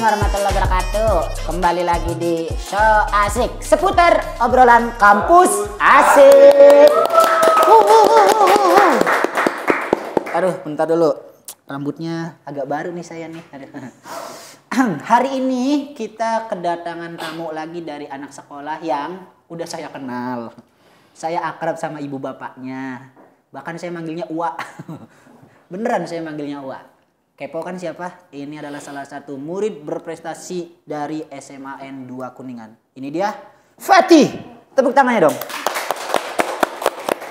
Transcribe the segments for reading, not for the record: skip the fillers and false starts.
warahmatullahi wabarakatuh. Kembali lagi di Show Asik seputar obrolan kampus asik. Aduh, bentar dulu. Rambutnya agak baru nih saya nih. Hari ini kita kedatangan tamu lagi dari anak sekolah yang udah saya kenal. Saya akrab sama ibu bapaknya. Bahkan saya manggilnya Uwa. Beneran saya manggilnya Uwa. Kepo kan siapa? Ini adalah salah satu murid berprestasi dari SMAN 2 Kuningan. Ini dia, Fatih. Tepuk tangannya dong.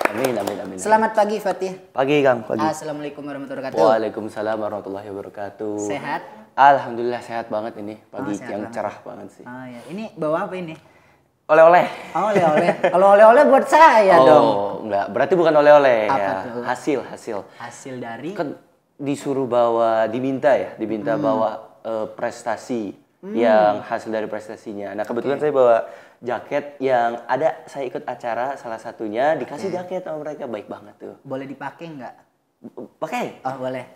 Amin. Selamat pagi Fatih. Pagi Kang, pagi. Assalamualaikum warahmatullahi wabarakatuh. Waalaikumsalam warahmatullahi wabarakatuh. Sehat? Alhamdulillah sehat banget ini. Pagi yang banget. cerah banget sih. Oh ya, ini bawa apa ini? Oleh-oleh. Oh, oleh-oleh. Kalau oleh-oleh buat saya dong. Oh, enggak. Berarti bukan oleh-oleh Apa ya. tuh? Hasil. Hasil dari Kan disuruh bawa, diminta bawa prestasi yang hasil dari prestasinya. Nah, kebetulan saya bawa jaket yang ada, saya ikut acara salah satunya dikasih jaket sama mereka, baik banget tuh. boleh dipakai nggak? Pakai. Oh, boleh.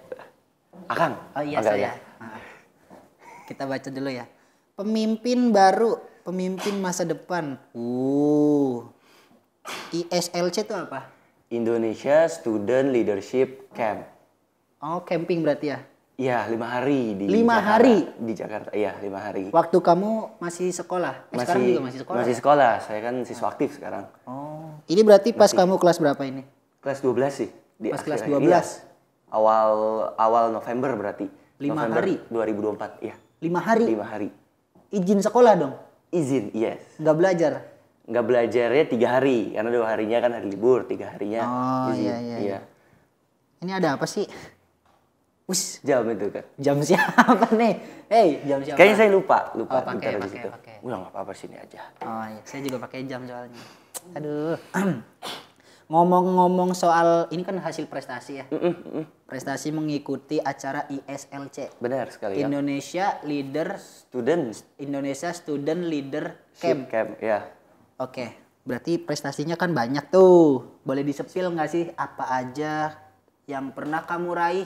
Akang. Oh iya Agak saya. ya. Kita baca dulu ya. Pemimpin baru, pemimpin masa depan. ISLC itu apa? Indonesia Student Leadership Camp. Oh, camping berarti ya? Iya, 5 hari di 5 Jakarta. hari? Di Jakarta, iya 5 hari. Waktu kamu masih sekolah? Sekarang juga masih sekolah? Masih sekolah, saya kan siswa aktif sekarang. Oh, ini berarti pas kamu kelas berapa ini? Kelas 12 sih. Pas kelas akhirnya. 12? Iya. Awal November berarti. 5 November hari? 2024, iya. 5 hari? 5 hari. Izin sekolah dong? Izin, yes. Nggak belajar? Nggak belajarnya 3 hari, karena 2 harinya kan hari libur, 3 harinya izin. Iya. Ini ada apa sih? Wus, Jam itu kan. jam siapa nih? Jam siapa? Kayaknya saya lupa Oh, pakai. Udah nggak apa-apa sini aja. Oh iya, saya juga pakai jam soalnya. Aduh. Ngomong-ngomong soal ini kan hasil prestasi ya. Prestasi mengikuti acara ISLC. Benar sekali ya. Indonesia Student Leader Camp. Ya. Oke, berarti prestasinya kan banyak tuh. Boleh disepil nggak sih apa aja yang pernah kamu raih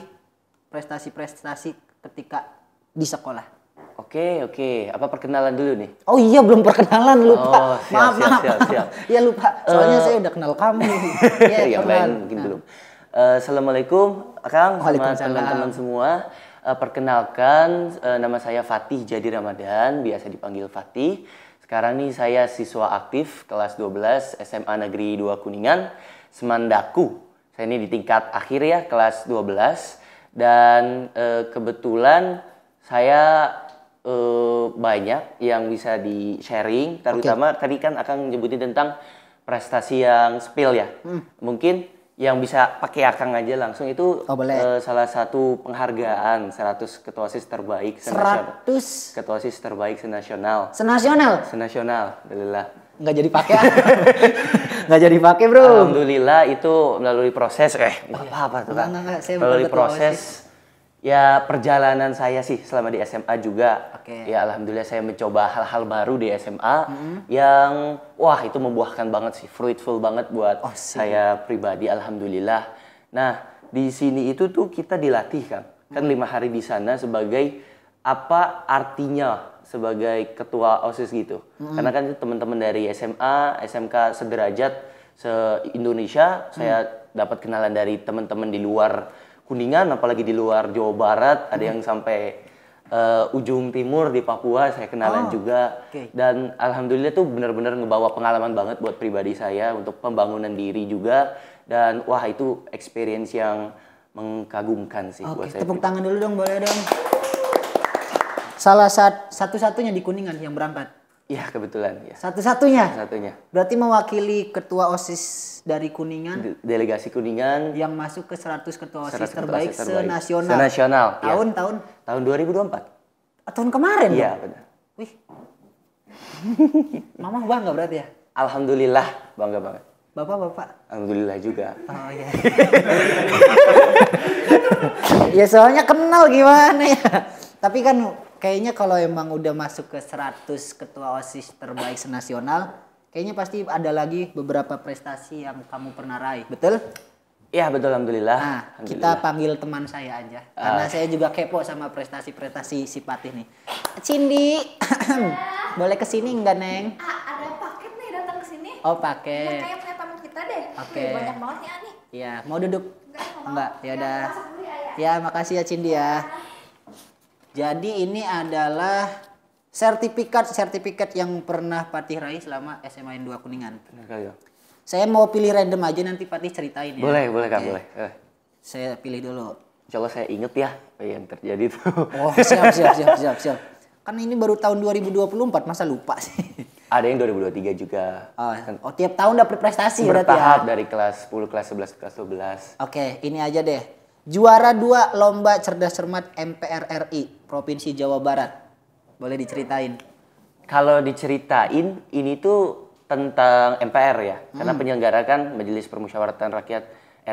prestasi-prestasi ketika di sekolah? Oke. Apa perkenalan dulu nih? Oh iya, belum perkenalan, lupa. Oh, siap. Iya, lupa. Soalnya saya udah kenal kamu. Yang lain mungkin belum. Assalamualaikum, Kang, sama teman-teman semua. Perkenalkan, nama saya Fatih Jadi Ramadan, biasa dipanggil Fatih. Sekarang nih saya siswa aktif kelas 12 SMA Negeri 2 Kuningan, Semandaku. Saya ini di tingkat akhir ya, kelas 12. Dan kebetulan saya banyak yang bisa di-sharing, terutama tadi kan akan nyebutin tentang prestasi yang spill ya. Mungkin yang bisa pakai Akang aja langsung itu salah satu penghargaan 100 ketua OSIS terbaik senasional. 100 ketua OSIS terbaik senasional. Senasional? Alhamdulillah. Nggak jadi pakai. Nggak jadi pakai, Bro. Alhamdulillah itu melalui proses nggak apa-apa tuh kan. Melalui proses ya perjalanan saya sih selama di SMA juga. Ya alhamdulillah saya mencoba hal-hal baru di SMA yang wah itu membuahkan banget sih, fruitful banget buat saya pribadi, alhamdulillah. Nah, di sini itu tuh kita dilatih kan 5 hari di sana sebagai apa artinya sebagai ketua OSIS gitu. Karena kan itu teman-teman dari SMA, SMK sederajat se-Indonesia, saya dapat kenalan dari teman-teman di luar Kuningan, apalagi di luar Jawa Barat, ada yang sampai ujung timur di Papua, saya kenalan juga. Dan alhamdulillah tuh benar-benar ngebawa pengalaman banget buat pribadi saya untuk pembangunan diri juga. Dan wah itu experience yang mengagumkan sih buat saya. Tepuk tangan dulu dong, boleh dong. Satu-satunya di Kuningan yang berangkat. Iya, kebetulan ya. Satu-satunya. Berarti mewakili ketua OSIS dari Kuningan. Delegasi Kuningan yang masuk ke 100 ketua OSIS terbaik senasional. Senasional. Tahun 2024. Tahun kemarin. Iya, benar. Wih. Mama bangga berarti ya? Alhamdulillah, bangga banget. Bapak? Alhamdulillah juga. Oh iya. Ya soalnya kenal gimana ya. Tapi kan kayaknya kalau emang udah masuk ke 100 ketua OSIS terbaik senasional, kayaknya pasti ada lagi beberapa prestasi yang kamu pernah raih. Betul? Iya betul, alhamdulillah. Nah, kita panggil teman saya aja. Karena saya juga kepo sama prestasi-prestasi si Patih nih. Cindy, boleh kesini nggak, Neng? Ada paket nih datang ke sini. Oh, paket. Ya, kayak punya tamu kita deh. Oke. Banyak banget ya nih. Iya, mau duduk? Enggak, ya udah. Masuk dulu ya. Ya, makasih ya Cindy ya. Jadi ini adalah sertifikat yang pernah Patih raih selama SMA N2 Kuningan. Benar kali ya. Saya mau pilih random aja, nanti Patih ceritain ya. Boleh Kak, boleh. Saya pilih dulu. Insya Allah saya inget ya yang terjadi tuh. Oh, siap. Kan ini baru tahun 2024, masa lupa sih? Ada yang 2023 juga. Oh, tiap tahun dapat prestasi berarti ya? Bertahap dari kelas 10, kelas 11, kelas 12. Oke, ini aja deh. Juara 2 Lomba Cerdas Cermat MPR RI, Provinsi Jawa Barat. Boleh diceritain? Kalau diceritain, ini tuh tentang MPR ya. Karena penyelenggarakan Majelis Permusyawaratan Rakyat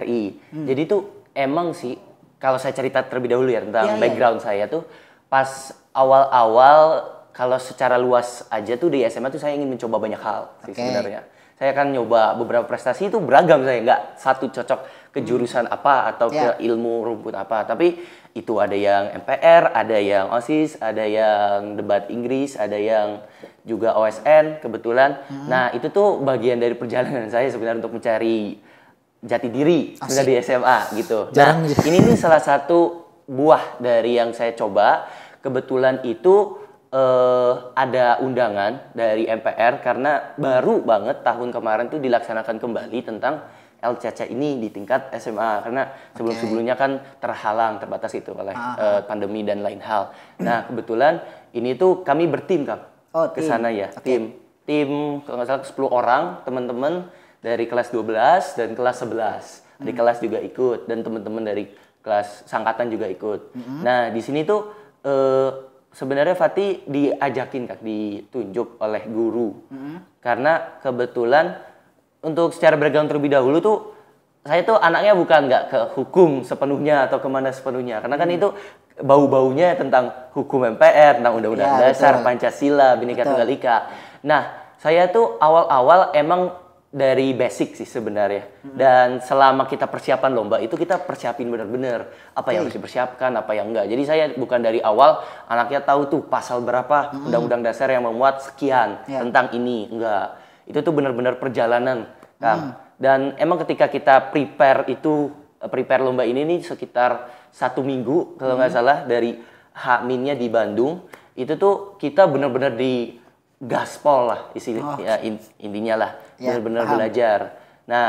RI. Jadi tuh emang sih, kalau saya cerita terlebih dahulu ya tentang background saya tuh, pas awal-awal kalau secara luas aja tuh di SMA tuh saya ingin mencoba banyak hal sih sebenarnya. Saya akan nyoba beberapa prestasi itu beragam, saya nggak satu cocok ke jurusan apa atau ke ilmu rumput apa. Tapi itu ada yang MPR, ada yang OSIS, ada yang debat Inggris, ada yang juga OSN kebetulan. Nah itu tuh bagian dari perjalanan saya sebenarnya untuk mencari jati diri sebenarnya di SMA gitu. Jarang nah ini nih salah satu buah dari yang saya coba. Kebetulan itu ada undangan dari MPR karena baru banget tahun kemarin tuh dilaksanakan kembali tentang LCC ini di tingkat SMA karena sebelum-sebelumnya kan terbatas itu oleh pandemi dan lain hal. Nah kebetulan ini tuh kami bertim Kang ke sana ya, tim kalau nggak salah 10 orang teman-teman dari kelas 12 dan kelas 11. Di kelas juga ikut dan teman-teman dari kelas sangkatan juga ikut. Nah di sini tuh sebenarnya Fatih diajakin Kak, ditunjuk oleh guru. Karena kebetulan untuk secara background terlebih dahulu tuh saya tuh anaknya bukan nggak ke hukum sepenuhnya atau kemana sepenuhnya. Karena kan itu bau-baunya tentang hukum MPR, tentang Undang-Undang Dasar, Pancasila, Bhinneka Tunggal Ika. Nah, saya tuh awal-awal emang dari basic sih sebenarnya. Dan selama kita persiapan lomba itu kita persiapin benar-benar apa yang harus dipersiapkan, apa yang enggak. Jadi saya bukan dari awal anaknya tahu tuh pasal berapa Undang-Undang Dasar yang memuat sekian tentang ini, enggak. Itu tuh benar-benar perjalanan, Kang. Dan emang ketika kita prepare lomba ini nih sekitar 1 minggu kalau nggak salah dari H-nya di Bandung, itu tuh kita benar-benar di gaspol lah intinya lah, benar-benar belajar. Nah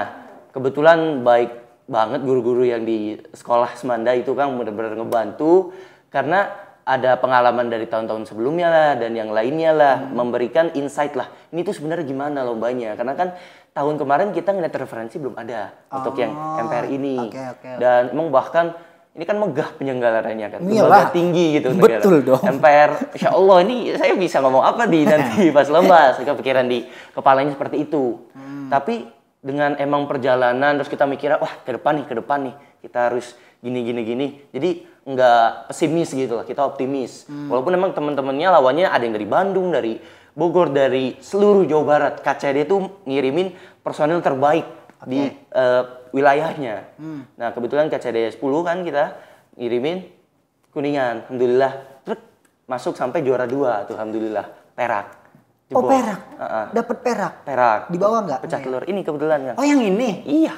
kebetulan baik banget guru-guru yang di sekolah Semanda itu kan benar-benar ngebantu karena ada pengalaman dari tahun-tahun sebelumnya lah dan yang lainnya lah memberikan insight lah ini tuh sebenarnya gimana lombanya karena kan tahun kemarin kita ngeliat referensi belum ada untuk yang MPR ini dan emang bahkan ini kan megah penyelenggaranya kan, lembaga tinggi gitu. Betul dong. MPR, Insya Allah ini saya bisa ngomong apa di nanti pas lomba, saya kepikiran di kepalanya seperti itu. Tapi dengan emang perjalanan terus kita mikirnya, wah ke depan nih, kita harus gini. Jadi nggak pesimis gitu lah, kita optimis. Walaupun emang teman-temannya lawannya ada yang dari Bandung, dari Bogor, dari seluruh Jawa Barat. KCD tuh ngirimin personil terbaik di wilayahnya. Nah kebetulan KCD 10 kan kita ngirimin Kuningan, alhamdulillah masuk sampai juara 2 tuh, alhamdulillah, perak. Jebol. Oh perak, dapat perak. Perak. Di bawah nggak? Pecah telur ini kebetulan kan. Oh yang ini? Iya.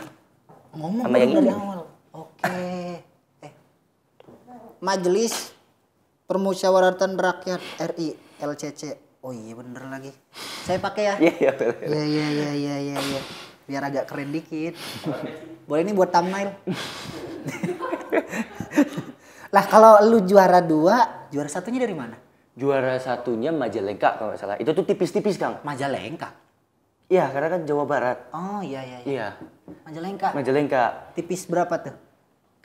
Ngomong sama yang dari ini. awal. Oke. Majelis Permusyawaratan Rakyat RI LCC. Oh iya bener lagi. Saya pakai ya. Iya. Iya. Biar agak keren dikit. Boleh nih buat thumbnail. Lah kalau lu juara 2, juara satunya dari mana? Juara satunya Majalengka kalau nggak salah. Itu tuh tipis-tipis Kang. Majalengka. Iya, karena kan Jawa Barat. Oh iya. Iya. Majalengka. Tipis berapa tuh?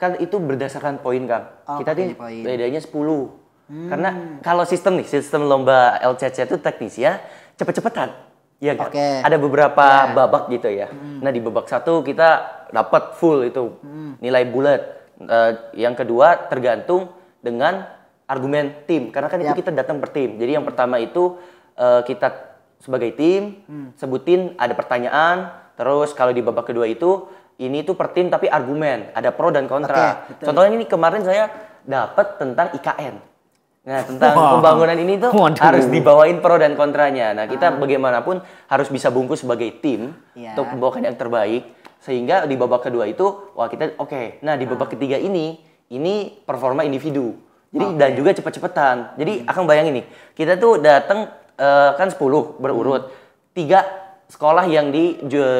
Kan itu berdasarkan poin Kang. Kita tuh bedanya 10. Karena kalau sistem lomba LCC itu teknis ya, cepet-cepetan. Iya kan? Ada beberapa babak gitu ya. Nah di babak 1 kita dapat full itu nilai bulat. Yang kedua tergantung dengan argumen tim. Karena kan itu kita datang per tim. Jadi yang pertama itu kita sebagai tim sebutin ada pertanyaan. Terus kalau di babak kedua itu ini tuh per tim tapi argumen, ada pro dan kontra. Contohnya ini kemarin saya dapat tentang IKN. Nah, tentang pembangunan ini tuh harus dibawain pro dan kontranya. Nah, kita bagaimanapun harus bisa bungkus sebagai tim untuk membawakan yang terbaik. Sehingga di babak kedua itu, wah kita oke. Nah, di babak ketiga ini performa individu. Jadi dan juga cepet-cepetan. Jadi Akang bayangin nih, kita tuh datang kan 10 berurut. 3 sekolah yang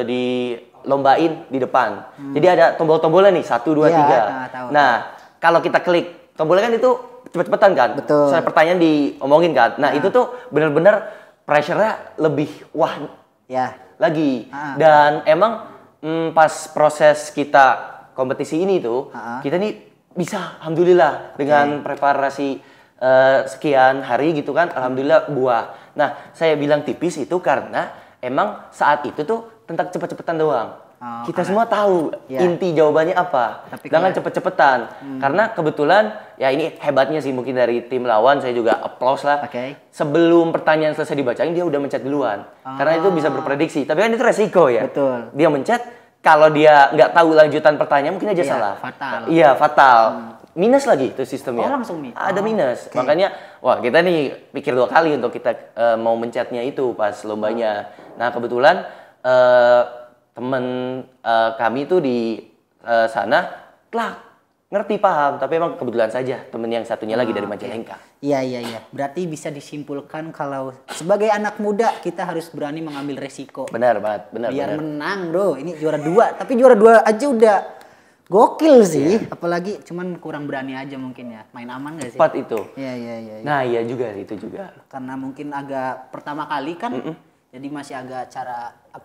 dilombain di depan. Jadi ada tombol-tombolnya nih, 1, 2, 3. Nah, kalau kita klik tombolnya kan itu cepet-cepetan kan? Betul. Soal pertanyaan diomongin kan? Nah, itu tuh bener-bener pressure-nya lebih lagi. Dan emang pas proses kita kompetisi ini tuh, kita nih bisa alhamdulillah dengan preparasi sekian hari gitu kan, alhamdulillah buah. Nah, saya bilang tipis itu karena emang saat itu tuh tentang cepet-cepetan doang. Kita semua tahu inti jawabannya apa. Jangan cepet-cepetan. Karena kebetulan ya ini hebatnya sih mungkin dari tim lawan, saya juga applause lah. Sebelum pertanyaan selesai dibacain dia udah mencet duluan. Karena itu bisa berprediksi. Tapi kan itu resiko ya. Betul. Dia mencet, kalau dia nggak tahu lanjutan pertanyaan mungkin aja salah. Fatal. Iya, fatal. Minus lagi itu sistemnya. Langsung minus. Ada minus. Makanya wah kita nih pikir 2 kali untuk kita mau mencetnya itu pas lombanya. Nah, kebetulan temen kami tuh di sana telah ngerti paham, tapi emang kebetulan saja temen yang satunya lagi dari Majalengka. Iya. Berarti bisa disimpulkan kalau sebagai anak muda kita harus berani mengambil resiko. Benar banget, benar. Biar menang, bro. Ini juara 2, tapi juara 2 aja udah gokil sih. Apalagi cuman kurang berani aja mungkin ya. Main aman gak sih? Tepat itu. Iya. Nah, iya juga itu juga. Karena mungkin agak pertama kali kan. Jadi masih agak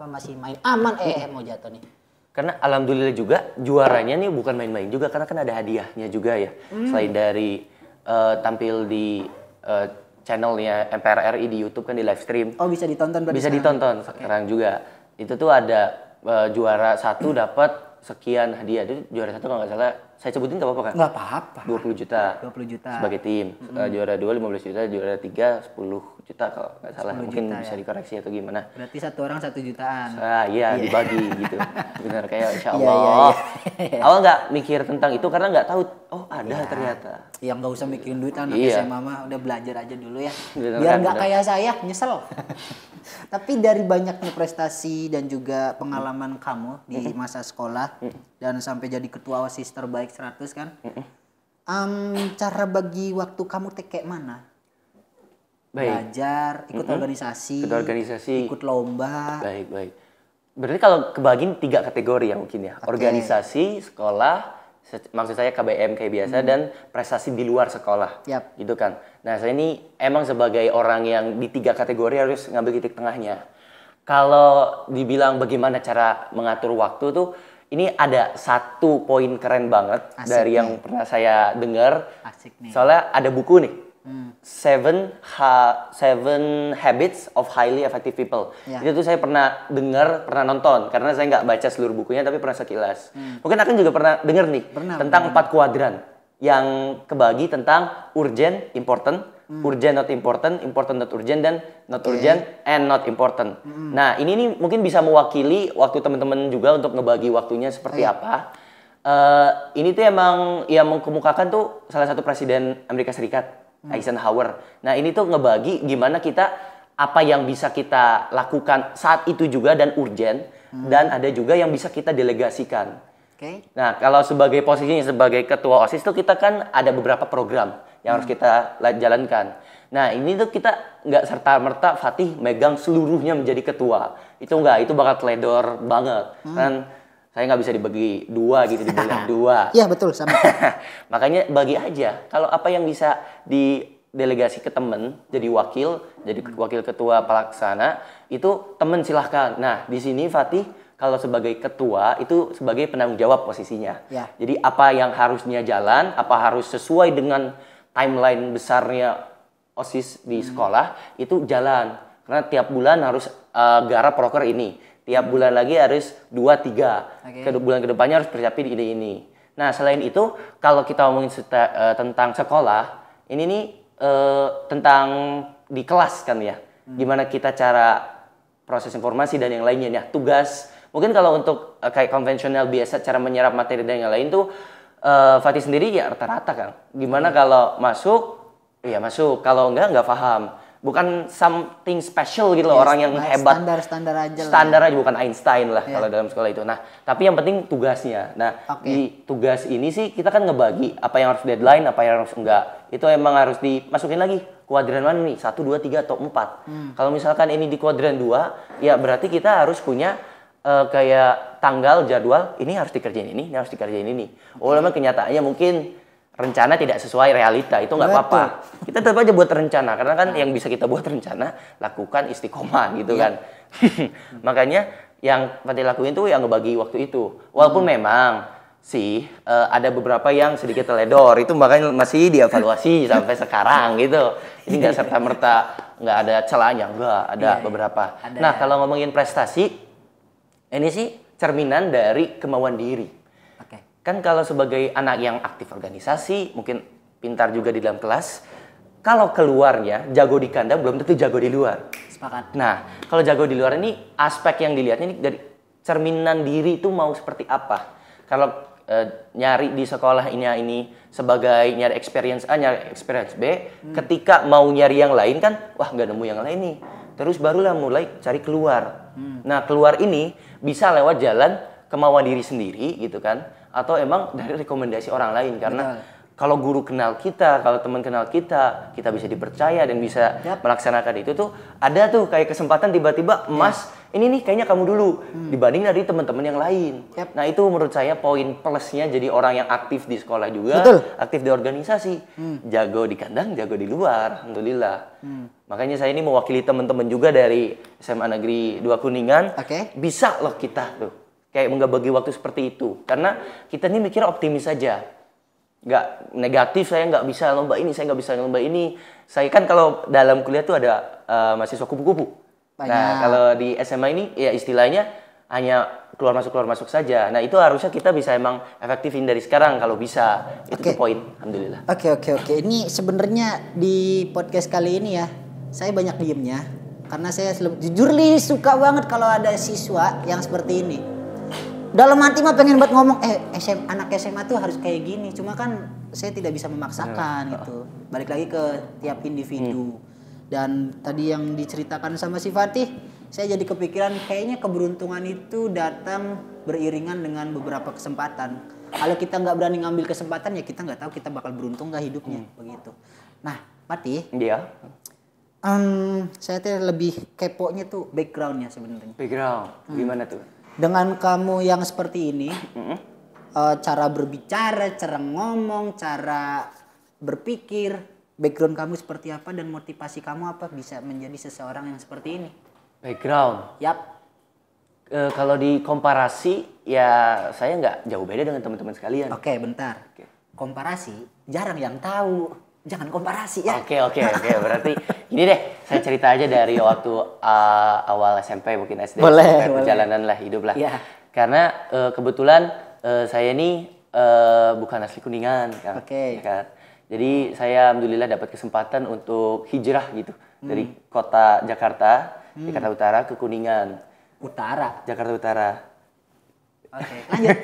masih main aman mau jatuh nih. Karena alhamdulillah juga juaranya nih bukan main-main juga karena kan ada hadiahnya juga ya. Selain dari tampil di channelnya MPR RI di YouTube kan di live stream. Oh, bisa ditonton berarti. Bisa ditonton sekarang juga. Itu tuh ada juara 1 dapat sekian hadiah. Itu juara 1 kalau nggak salah, saya sebutin nggak apa-apa kan? Nggak apa-apa. 20 juta. 20 juta. Sebagai tim. Juara 2 15 juta, juara 3 10 juta kalau nggak salah. Mungkin juta, bisa dikoreksi atau gimana. Berarti satu orang 1 jutaan. Iya, dibagi gitu. Benar kayak insya Allah. Awal nggak mikir tentang itu karena nggak tahu, ada ternyata. Yang nggak usah mikirin duit anak SMA mah udah belajar aja dulu ya. Bener, biar nggak kayak saya, nyesel. Tapi dari banyaknya prestasi dan juga pengalaman kamu di masa sekolah dan sampai jadi ketua OSIS terbaik 100 kan. Cara bagi waktu kamu kayak mana? Belajar, ikut organisasi, ikut lomba. Baik. Berarti kalau kebagiin 3 kategori ya mungkin ya. Organisasi, sekolah, maksud saya KBM kayak biasa dan prestasi di luar sekolah. Gitu kan. Nah, saya ini emang sebagai orang yang di 3 kategori harus ngambil titik tengahnya. Kalau dibilang bagaimana cara mengatur waktu tuh, ini ada 1 poin keren banget dari yang pernah saya dengar. Asik nih. Soalnya ada buku nih. 7 Habits of Highly Effective People. Itu tuh saya pernah dengar, pernah nonton. Karena saya nggak baca seluruh bukunya, tapi pernah sekilas. Mungkin akan juga pernah dengar nih. Tentang 4 kuadran. Yang kebagi tentang urgent, important, urgent, not important, important, not urgent, dan not urgent, and not important. Nah, ini nih mungkin bisa mewakili waktu teman-teman juga untuk ngebagi waktunya seperti apa. Ini tuh emang yang mengkemukakan tuh salah satu presiden Amerika Serikat, Eisenhower. Nah, ini tuh ngebagi gimana kita, apa yang bisa kita lakukan saat itu juga dan urgent, dan ada juga yang bisa kita delegasikan. Nah, kalau sebagai posisinya sebagai ketua OSIS tuh kita kan ada beberapa program yang harus kita jalankan. Nah, ini tuh kita nggak serta-merta Fatih megang seluruhnya menjadi ketua. Itu nggak, itu bakal teledor banget. Kan saya nggak bisa dibagi 2 gitu, dibilang 2. Iya, betul, sama. Makanya bagi aja. Kalau apa yang bisa didelegasi ke temen, jadi wakil ketua pelaksana, itu temen silahkan. Nah, di sini Fatih kalau sebagai ketua itu sebagai penanggung jawab posisinya. Jadi apa yang harusnya jalan, apa harus sesuai dengan timeline besarnya OSIS di sekolah itu jalan. Karena tiap bulan harus garap proker ini. Tiap bulan lagi harus 2-3. Bulan kedepannya harus persiapin ini. Nah, selain itu kalau kita ngomongin tentang sekolah, ini nih tentang di kelas kan ya. Gimana kita cara proses informasi dan yang lainnya. Tugas Mungkin kalau untuk kayak konvensional biasa cara menyerap materi dan yang lain tuh Fatih sendiri ya rata-rata kan. Gimana kalau masuk, ya masuk. Kalau enggak paham. Bukan something special gitu loh, orang yang hebat. Standar aja lah. Standar aja, bukan Einstein lah kalau dalam sekolah itu. Nah, tapi yang penting tugasnya. Nah, di tugas ini sih kita kan ngebagi apa yang harus deadline, apa yang harus enggak. Itu emang harus dimasukin lagi. Kuadran mana nih? 1, 2, 3, atau 4. Kalau misalkan ini di kuadran 2, ya berarti kita harus punya kayak tanggal, jadwal, ini harus dikerjain ini harus dikerjain ini. Oh, memang kenyataannya mungkin rencana tidak sesuai realita, itu nggak apa-apa. Kita tetap aja buat rencana, karena kan yang bisa kita buat rencana, lakukan istiqomah gitu kan. Makanya yang Fatih lakuin tuh yang ngebagi waktu itu. Walaupun memang sih ada beberapa yang sedikit teledor, itu makanya masih dievaluasi sampai sekarang gitu. Ini nggak serta-merta nggak ada celahnya, nggak ada beberapa. Nah, kalau ngomongin prestasi, ini sih cerminan dari kemauan diri. Kan kalau sebagai anak yang aktif organisasi, mungkin pintar juga di dalam kelas, kalau keluarnya jago di kandang belum tentu jago di luar. Sepakat. Nah, kalau jago di luar ini aspek yang dilihatnya ini dari cerminan diri itu mau seperti apa. Kalau nyari di sekolah ini sebagai nyari experience A, nyari experience B, ketika mau nyari yang lain kan, wah nggak nemu yang lain nih. Terus barulah mulai cari keluar. Nah, keluar ini bisa lewat jalan kemauan diri sendiri gitu kan. Atau emang dari rekomendasi orang lain, karena kalau guru kenal kita, kalau teman kenal kita bisa dipercaya dan bisa melaksanakan itu tuh ada tuh kayak kesempatan tiba-tiba Mas ini nih kayaknya kamu dulu dibanding dari teman-teman yang lain. Nah, itu menurut saya poin plusnya jadi orang yang aktif di sekolah juga, aktif di organisasi, jago di kandang, jago di luar, alhamdulillah. Makanya saya ini mewakili teman-teman juga dari SMA Negeri 2 Kuningan. Bisa loh kita tuh kayak nggak bagi waktu seperti itu, karena kita ini mikir optimis saja, nggak negatif. Saya nggak bisa lomba ini, saya nggak bisa lomba ini. Saya kan kalau dalam kuliah tuh ada mahasiswa kupu-kupu. Nah, kalau di SMA ini ya istilahnya hanya keluar masuk saja. Nah, itu harusnya kita bisa emang efektifin dari sekarang kalau bisa. Itu tuh poin, alhamdulillah. Oke. Ini sebenarnya di podcast kali ini ya, saya banyak diemnya karena saya jujur suka banget kalau ada siswa yang seperti ini. Dalam hati mah pengen buat ngomong anak SMA tuh harus kayak gini, cuma kan saya tidak bisa memaksakan gitu. Balik lagi ke tiap individu. Dan tadi yang diceritakan sama si Fatih, saya jadi kepikiran kayaknya keberuntungan itu datang beriringan dengan beberapa kesempatan. Kalau kita nggak berani ngambil kesempatan, ya kita nggak tahu kita bakal beruntung nggak hidupnya, begitu. Nah, Fatih, saya tuh lebih kepo-nya tuh backgroundnya sebenarnya. Background, gimana tuh? Dengan kamu yang seperti ini, cara berbicara, cara ngomong, cara berpikir, background kamu seperti apa dan motivasi kamu apa bisa menjadi seseorang yang seperti ini? Background? Kalau dikomparasi, ya saya nggak jauh beda dengan teman-teman sekalian. Oke, bentar. Komparasi, jarang yang tahu. Jangan komparasi ya. Oke. Berarti ini deh, saya cerita aja dari waktu awal SMP, mungkin SD. Boleh. Perjalanan lah, hidup lah. Karena kebetulan saya ini bukan asli Kuningan. Kan? Ya kan? Jadi saya alhamdulillah dapat kesempatan untuk hijrah gitu. Dari kota Jakarta, Jakarta Utara ke Kuningan. Jakarta Utara. Oke, lanjut.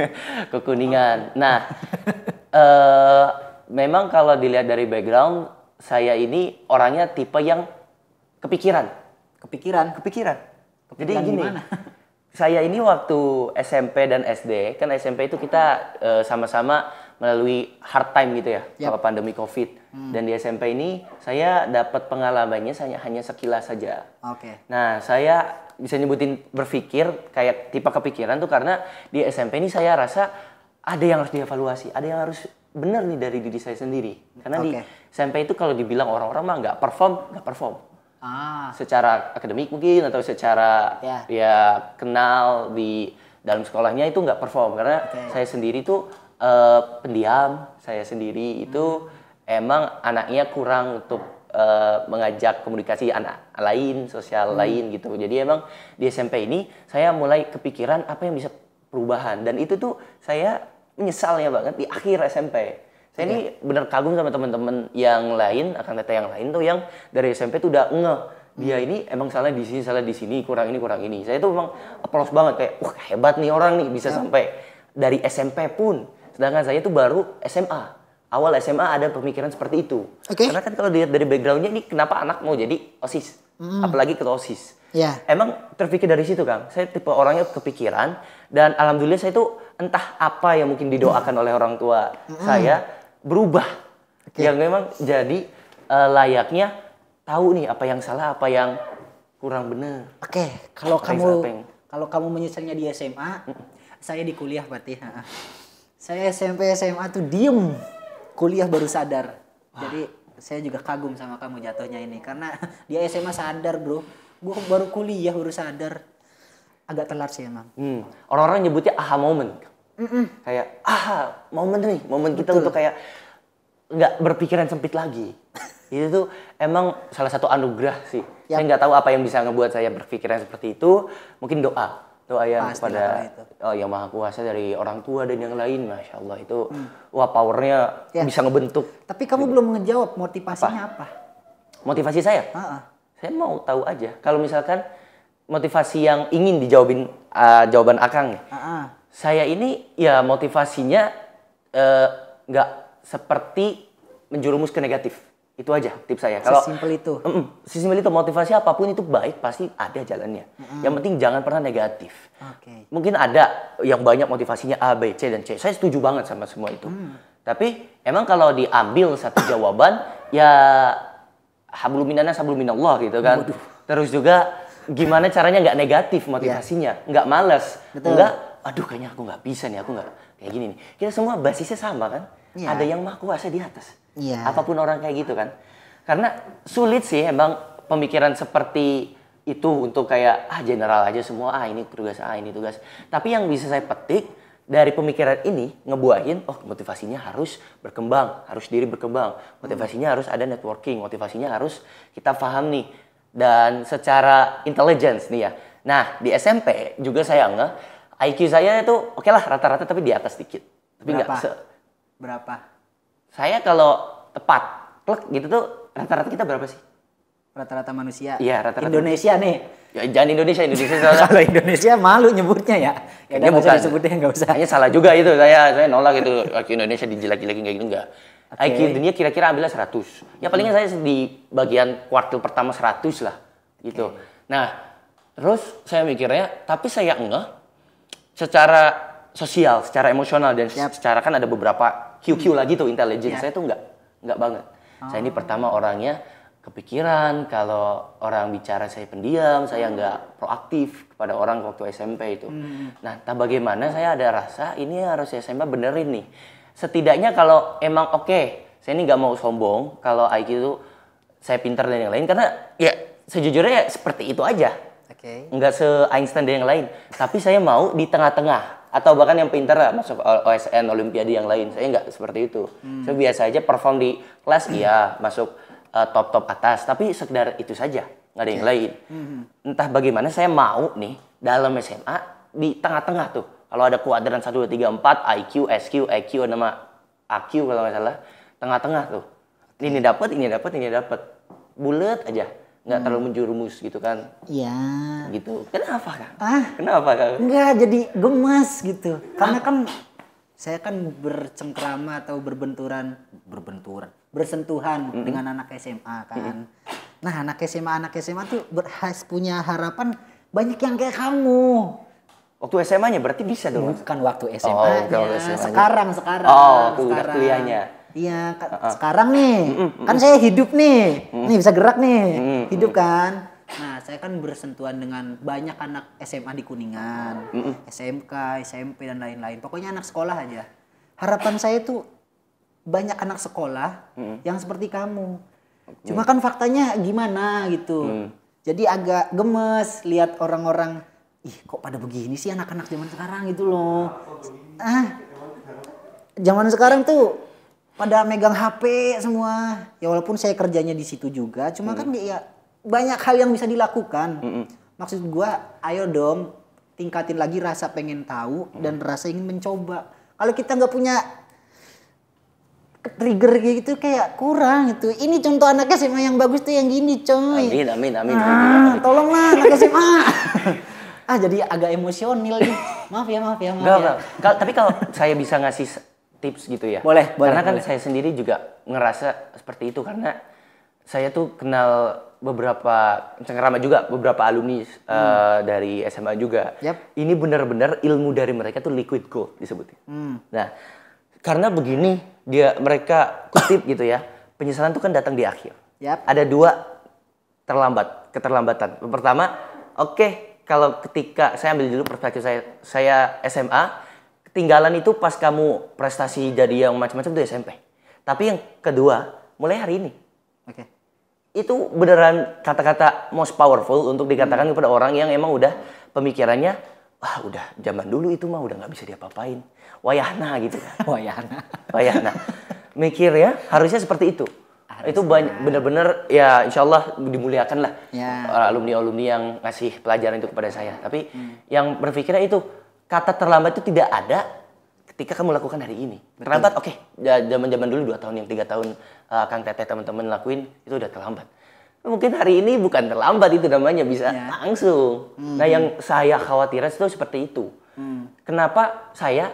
Ke Kuningan. Nah, memang kalau dilihat dari background, saya ini orangnya tipe yang kepikiran. Jadi gini, saya ini waktu SMP dan SD, kan SMP itu kita sama-sama melalui hard time gitu ya, kalau pandemi COVID. Dan di SMP ini saya dapat pengalamannya hanya sekilas saja. Nah, saya bisa nyebutin berpikir kayak tipe kepikiran tuh karena di SMP ini saya rasa ada yang harus dievaluasi, ada yang harus benar nih dari diri saya sendiri. Karena di SMP itu kalau dibilang orang-orang mah nggak perform. Secara akademik mungkin atau secara ya kenal di dalam sekolahnya itu nggak perform. Karena saya sendiri tuh pendiam, saya sendiri itu emang anaknya kurang untuk mengajak komunikasi anak lain, sosial lain gitu. Jadi emang di SMP ini saya mulai kepikiran apa yang bisa perubahan. Dan itu tuh saya menyesalnya banget di akhir SMP. Saya ini benar kagum sama teman-teman yang lain, akan kata yang lain tuh yang dari SMP tuh udah ngeh dia ini emang salah di sini, kurang ini. Saya tuh memang applause banget kayak, wah hebat nih orang nih bisa sampai dari SMP pun. Sedangkan saya tuh baru SMA. Awal SMA ada pemikiran seperti itu. Karena kan kalau dilihat dari backgroundnya ini kenapa anak mau jadi OSIS, apalagi ketua OSIS. Emang terpikir dari situ Kang. Saya tipe orangnya kepikiran dan alhamdulillah saya tuh entah apa yang mungkin didoakan oleh orang tua saya berubah. Yang memang jadi layaknya tahu nih apa yang salah, apa yang kurang benar. Kalau kamu menyesalnya di SMA, saya di kuliah berarti. Saya SMP SMA tuh diem, kuliah baru sadar. Jadi saya juga kagum sama kamu jatuhnya ini karena dia SMA sadar bro, gue baru kuliah baru sadar. Agak telat sih emang. Orang-orang nyebutnya aha moment. Kayak aha moment nih, momen kita untuk kayak nggak berpikiran sempit lagi. Itu tuh emang salah satu anugerah sih. Saya nggak tahu apa yang bisa ngebuat saya berpikiran seperti itu. Mungkin doa yang kepada yang Maha Kuasa dari orang tua dan yang lain. Masya Allah itu wah powernya bisa ngebentuk. Tapi kamu belum ngejawab motivasinya apa? Motivasi saya? Saya mau tahu aja. Kalau misalkan motivasi yang ingin dijawabin jawaban Akang nih. Saya ini ya motivasinya nggak seperti menjerumus ke negatif. Itu aja tips saya. Kalau sesimpel itu. Sesimpel itu, motivasi apapun itu baik pasti ada jalannya. Yang penting jangan pernah negatif. Mungkin ada yang banyak motivasinya A, B, C dan C. Saya setuju banget sama semua itu. Tapi emang kalau diambil satu jawaban ya hablum minannas hablum minallah gitu kan. Terus juga gimana caranya nggak negatif motivasinya, nggak malas, nggak aduh kayaknya aku nggak bisa nih, aku nggak kayak gini nih. Kita semua basisnya sama kan. Ada yang Maha Kuasa di atas. Apapun orang kayak gitu kan. Karena sulit sih emang pemikiran seperti itu untuk kayak general aja semua, ini tugas, ini tugas. Tapi yang bisa saya petik dari pemikiran ini ngebuahin, motivasinya harus berkembang, harus diri berkembang. Motivasinya harus ada networking, motivasinya harus kita paham nih. Dan secara intelligence nih ya. Nah, di SMP juga saya IQ saya itu oke lah rata-rata tapi di atas dikit. Tapi Berapa? Saya kalau tepat klek gitu tuh rata-rata kita berapa sih? Rata-rata manusia. Iya, rata-rata. Indonesia nih. Ya, jangan Indonesia Kalau Indonesia malu nyebutnya ya. Ya bukan disebutnya enggak usah. Kayaknya salah juga itu. Saya nolak itu IQ Indonesia dijelek-jelekin kayak gitu enggak. IQ dunia kira-kira ambilnya 100. Ya palingnya saya di bagian kuartil pertama 100 lah gitu. Nah, terus saya mikirnya tapi saya secara sosial, secara emosional dan secara kan ada beberapa QQ lagi tuh intelligence. Saya tuh enggak banget. Saya ini pertama orangnya kepikiran kalau orang bicara saya pendiam, saya nggak proaktif kepada orang waktu SMP itu. Nah, tak bagaimana saya ada rasa ini harus SMA benerin nih. Setidaknya kalau emang saya ini nggak mau sombong kalau IQ itu saya pintar dan yang lain karena ya sejujurnya seperti itu aja. Nggak se-Einstein dan yang lain. Tapi saya mau di tengah-tengah atau bahkan yang pintar lah masuk OSN Olimpiade yang lain. Saya nggak seperti itu. Saya biasa aja perform di kelas masuk top atas, tapi sekedar itu saja, nggak ada yang lain. Entah bagaimana saya mau nih dalam SMA di tengah-tengah tuh. Kalau ada kuadran 1, 2, 3, 4, IQ, SQ, EQ, nama AQ kalau nggak salah, tengah-tengah tuh. Ini dapat, bulat aja, nggak terlalu menjurumus gitu kan? Iya. Gitu. Kenapa Kak? Kenapa Kak? Nggak jadi gemes gitu, karena kan saya kan bercengkrama atau bersentuhan dengan anak SMA kan. Nah, anak SMA tuh punya harapan banyak yang kayak kamu. Waktu SMA-nya berarti bisa dong? Bukan waktu SMA. Sekarang. Udah kuliahnya. Iya, sekarang nih. Kan saya hidup nih. Nih bisa gerak nih. Hidup kan. Nah, saya kan bersentuhan dengan banyak anak SMA di Kuningan, SMK, SMP dan lain-lain. Pokoknya anak sekolah aja. Harapan saya tuh banyak anak sekolah yang seperti kamu. Cuma kan faktanya gimana gitu. Jadi agak gemes lihat orang-orang, kok pada begini sih anak-anak zaman sekarang gitu loh. Zaman sekarang tuh pada megang HP semua. Ya walaupun saya kerjanya di situ juga, cuma kan ya banyak hal yang bisa dilakukan. Maksud gua, ayo dong tingkatin lagi rasa pengen tahu dan rasa ingin mencoba. Kalau kita nggak punya trigger gitu kayak kurang gitu. Ini contoh anak SMA yang bagus tuh yang gini, coy. Amin. Tolonglah anak SMA. Jadi agak emosional nih. Maaf ya. Enggak. Tapi kalau saya bisa ngasih tips gitu ya. Boleh. Karena kan saya sendiri juga ngerasa seperti itu karena saya tuh kenal beberapa cengkerama juga, beberapa alumni dari SMA juga. Yep. Ini benar-benar ilmu dari mereka tuh liquid gold disebutnya. Nah, karena begini mereka kutip gitu ya, penyesalan tuh kan datang di akhir. Yep. Ada 2 keterlambatan. Pertama, kalau ketika saya ambil dulu perspektif saya SMA, ketinggalan itu pas kamu prestasi jadi yang macam-macam itu SMP. Tapi yang kedua, mulai hari ini. Oke. Itu beneran kata-kata most powerful untuk dikatakan kepada orang yang emang udah pemikirannya, udah zaman dulu itu mah udah nggak bisa diapa-apain. Wayahna gitu kan. Wayahna. Mikir ya, harusnya seperti itu. Itu bener-bener ya insya Allah dimuliakan lah alumni-alumni yang ngasih pelajaran itu kepada saya. Tapi yang berpikirnya itu kata terlambat itu tidak ada ketika kamu lakukan hari ini. Terlambat zaman-zaman dulu 2 tahun yang 3 tahun Kang Teteh teman-teman lakuin itu udah terlambat. Mungkin hari ini bukan terlambat itu namanya bisa langsung. Nah yang saya khawatirkan itu seperti itu. Kenapa saya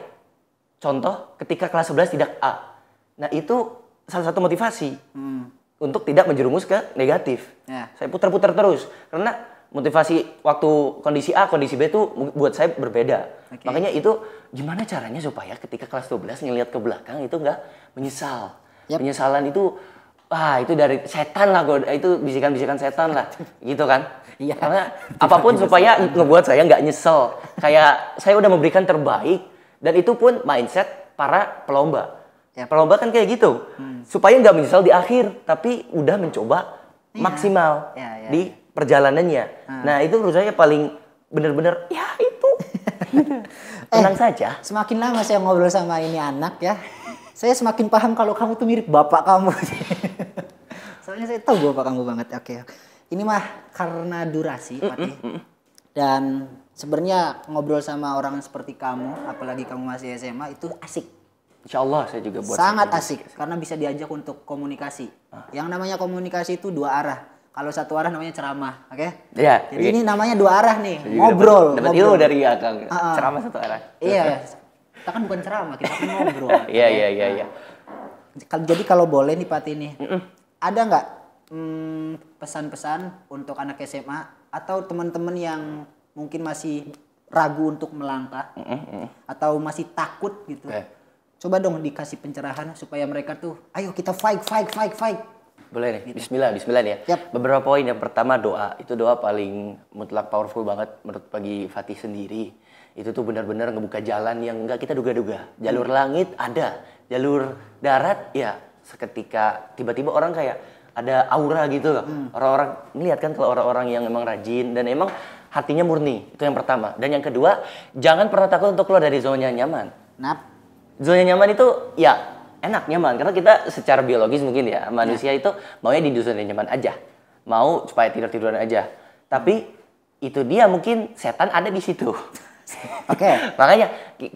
contoh ketika kelas 11 tidak A. Nah itu salah satu motivasi untuk tidak menjerumus ke negatif. Saya putar-putar terus karena motivasi waktu kondisi A, kondisi B itu buat saya berbeda. Makanya itu gimana caranya supaya ketika kelas 12 ngelihat ke belakang itu nggak menyesal. Penyesalan itu itu dari setan lah, itu bisikan-bisikan setan lah, gitu kan? Karena apapun supaya ngebuat saya nggak nyesel. Kayak saya udah memberikan terbaik dan itu pun mindset para pelomba. Pelomba kan kayak gitu, supaya nggak menyesal di akhir, tapi udah mencoba maksimal di perjalanannya. Nah itu menurut saya paling bener-bener itu. Tenang saja. Semakin lama saya ngobrol sama ini anak ya, saya semakin paham kalau kamu tuh mirip bapak kamu. Soalnya saya tahu bapak kamu banget. Oke. Ini mah karena durasi, Fatih. Dan sebenarnya ngobrol sama orang seperti kamu, apalagi kamu masih SMA itu asik. Insya Allah saya juga buat sangat asik karena bisa diajak untuk komunikasi. Yang namanya komunikasi itu 2 arah. Kalau 1 arah namanya ceramah, oke? Jadi ini namanya 2 arah nih, ngobrol. Dapat ilmu dari Kang. Ceramah 1 arah. Iya. Kita kan bukan ceramah, kita kan ngobrol. Iya. Jadi kalau boleh nih Pati nih, ada nggak pesan-pesan untuk anak SMA atau teman-teman yang mungkin masih ragu untuk melangkah atau masih takut gitu? Coba dong dikasih pencerahan supaya mereka tuh, ayo kita fight. Boleh nih, gitu. Bismillah nih ya. Beberapa poin. Yang pertama doa. Itu doa paling mutlak powerful banget menurut bagi Fatih sendiri. Itu tuh benar-benar ngebuka jalan yang nggak kita duga-duga. Jalur langit ada, jalur darat ya seketika tiba-tiba orang kayak ada aura gitu loh. Orang-orang melihat kan kalau orang-orang yang emang rajin dan emang hatinya murni. Itu yang pertama. Dan yang kedua, jangan pernah takut untuk keluar dari zona nyaman. Zona nyaman itu ya enak, nyaman. Karena kita secara biologis mungkin ya, manusia itu maunya di zona nyaman aja. Mau supaya tidur-tiduran aja. Tapi itu dia mungkin setan ada di situ. Makanya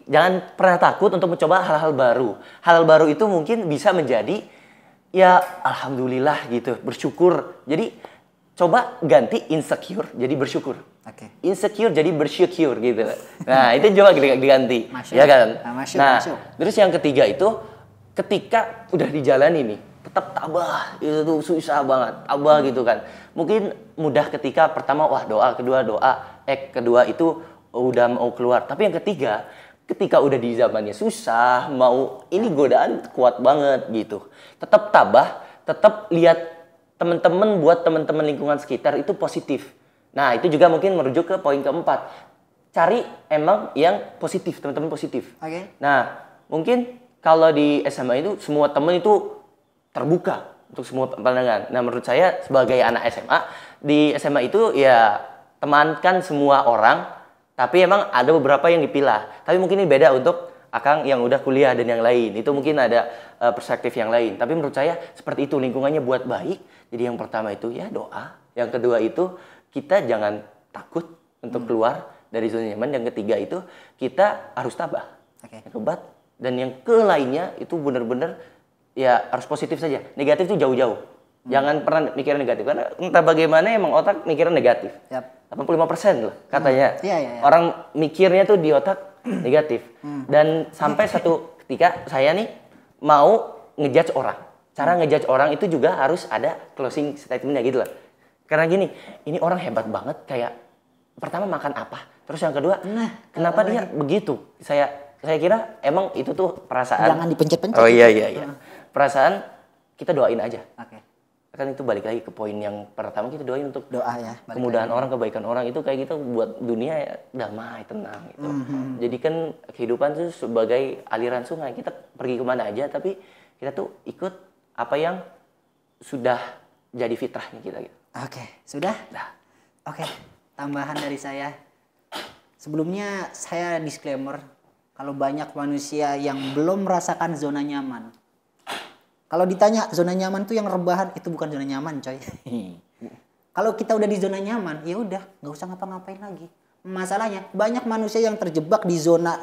jangan pernah takut untuk mencoba hal-hal baru. Hal baru itu mungkin bisa menjadi ya alhamdulillah gitu, bersyukur. Jadi coba ganti insecure jadi bersyukur. Insecure jadi bersyukur gitu. Nah, itu coba diganti. Ya kan? Nah, terus yang ketiga itu ketika udah dijalani nih, tetap tabah. Itu tuh susah banget. Tabah gitu kan. Mungkin mudah ketika pertama doa, kedua itu udah mau keluar. Tapi yang ketiga, ketika udah di zamannya susah, ini godaan kuat banget gitu. Tetap tabah, tetap lihat teman-teman, buat teman-teman lingkungan sekitar itu positif. Nah, itu juga mungkin merujuk ke poin keempat. Cari emang yang positif, teman-teman positif. Nah, mungkin kalau di SMA itu semua teman itu terbuka untuk semua pandangan. Nah, menurut saya sebagai anak SMA, di SMA itu ya temankan semua orang, tapi emang ada beberapa yang dipilah. Tapi mungkin ini beda untuk Akang yang udah kuliah dan yang lain. Itu mungkin ada perspektif yang lain. Tapi menurut saya seperti itu, lingkungannya buat baik. Jadi yang pertama itu ya doa. Yang kedua itu kita jangan takut untuk keluar dari zona nyaman. Yang ketiga itu kita harus tabah. Yang keempat dan yang ke lainnya itu benar-benar ya harus positif saja. Negatif tuh jauh-jauh. Jangan pernah mikirin negatif karena entah bagaimana emang otak mikirnya negatif. Yap. 85% loh katanya. Iya. Orang mikirnya tuh di otak negatif. Dan sampai satu ketika saya nih mau ngejudge orang. Cara ngejudge orang itu juga harus ada closing statementnya gitu loh. Karena gini, ini orang hebat banget kayak pertama makan apa, terus yang kedua, kenapa dia begitu? Saya kira emang itu tuh perasaan. Jangan dipencet-pencet. Oh iya. Perasaan kita doain aja. Oke. Kan itu balik lagi ke poin yang pertama, kita doain untuk Doa ya. kemudahan orang, kebaikan orang itu kayak gitu buat dunia ya damai, tenang gitu. Jadi kan kehidupan itu sebagai aliran sungai, kita pergi kemana aja tapi kita tuh ikut apa yang sudah jadi fitrahnya kita gitu. Oke, sudah? Nah. Oke, tambahan dari saya. Sebelumnya saya disclaimer kalau banyak manusia yang belum merasakan zona nyaman. Kalau ditanya zona nyaman tuh yang rebahan, itu bukan zona nyaman, coy. Kalau kita udah di zona nyaman, ya udah, nggak usah ngapa-ngapain lagi. Masalahnya banyak manusia yang terjebak di zona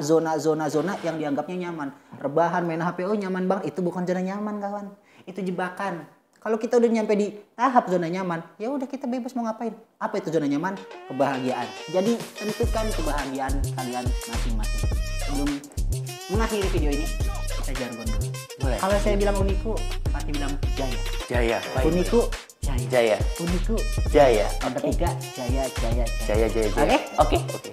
yang dianggapnya nyaman. Rebahan, main HP, oh nyaman banget, itu bukan zona nyaman, kawan. Itu jebakan. Kalau kita udah nyampe di tahap zona nyaman, ya udah kita bebas mau ngapain. Apa itu zona nyaman? Kebahagiaan. Jadi tentukan kebahagiaan kalian masing-masing. Sebelum mengakhiri video ini, kita jargon dulu. Boleh. Kalau saya bilang uniku, pasti bilang jaya. Jaya. Uniku, jaya. Jaya. Uniku, Jaya. yang ketiga, jaya. Jaya. Oke? Oke.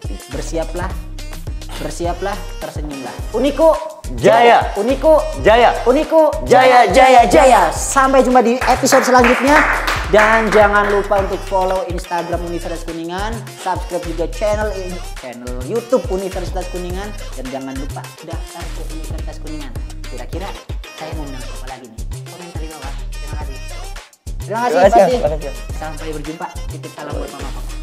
Bersiaplah, tersenyumlah. Uniku, Jaya. Uniku, Jaya. Uniku, Jaya. Sampai jumpa di episode selanjutnya. Dan jangan lupa untuk follow Instagram Universitas Kuningan, subscribe juga channel YouTube Universitas Kuningan, dan jangan lupa daftar ke Universitas Kuningan. Kira-kira saya mau bilang apa lagi nih? Komentar di bawah. Terima kasih. Sampai berjumpa. Titip salam buat mama papa.